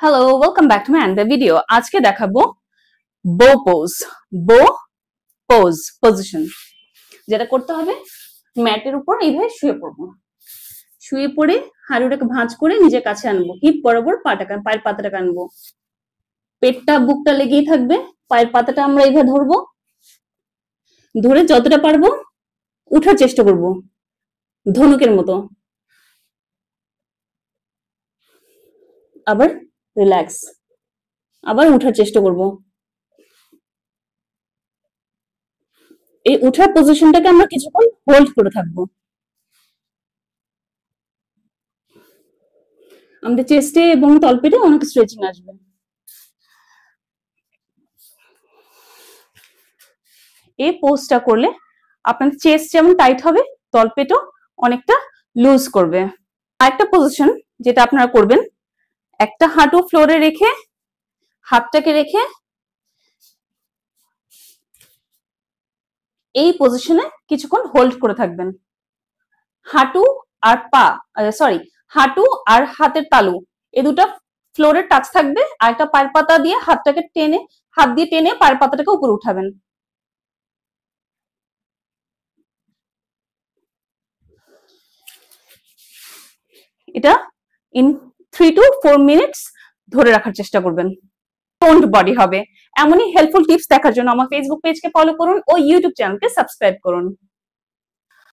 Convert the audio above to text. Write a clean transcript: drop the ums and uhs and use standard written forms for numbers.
Hello, welcome back to my another video. আজকে দেখাবো বো পোজ। বো পোজ পজিশন। যেটা করতে হবে, ম্যাটের উপর এইভাবে শুয়ে পড়বো। শুয়ে পড়ে হাঁটুটাকে ভাঁজ করে নিজের কাছে আনবো, হিপ বরাবর পায়ের পাতাটাকে আনবো। পেটটা বুকটা লেগেই থাকবে। পায়ের পাতাটা আমরা এইভাবে ধরবো, ধরে যতটা পারবো উঠার চেষ্টা করব ধনুকের মতো। আবার রিল্যাক্স, আবার উঠার চেষ্টা করব। এই উঠার পজিশনটাকে আমরা কিছুক্ষণ হোল্ড করে থাকবো। আমাদের চেস্টে এবং তলপেটে অনেক স্ট্রেচিং আসবে। এই পোজটা করলে আপনার চেস্ট যেমন টাইট হবে, তলপেটও অনেকটা লুজ করবে। আরেকটা পজিশন যেটা আপনারা করবেন, একটা হাঁটু ফ্লোরে রেখে হাতটাকে রেখে এই পজিশনে কিছুক্ষণ হোল্ড করে থাকবেন। হাঁটু আর হাঁটু আর হাতের তালু এই দুটো ফ্লোরে টাচ থাকবে, আর একটা পায়ের পাতা দিয়ে হাতটাকে টেনে, হাত দিয়ে টেনে পায়ের পাতাটাকে উপরে উঠাবেন। এটা ইন 3 to 4 মিনিটস ধরে রাখার চেষ্টা করবেন। টোন্ড বডি হবে। এমনই হেল্পফুল টিপস দেখার জন্য আমার ফেসবুক পেজকে ফলো করুন ও ইউটিউব চ্যানেলকে সাবস্ক্রাইব করুন।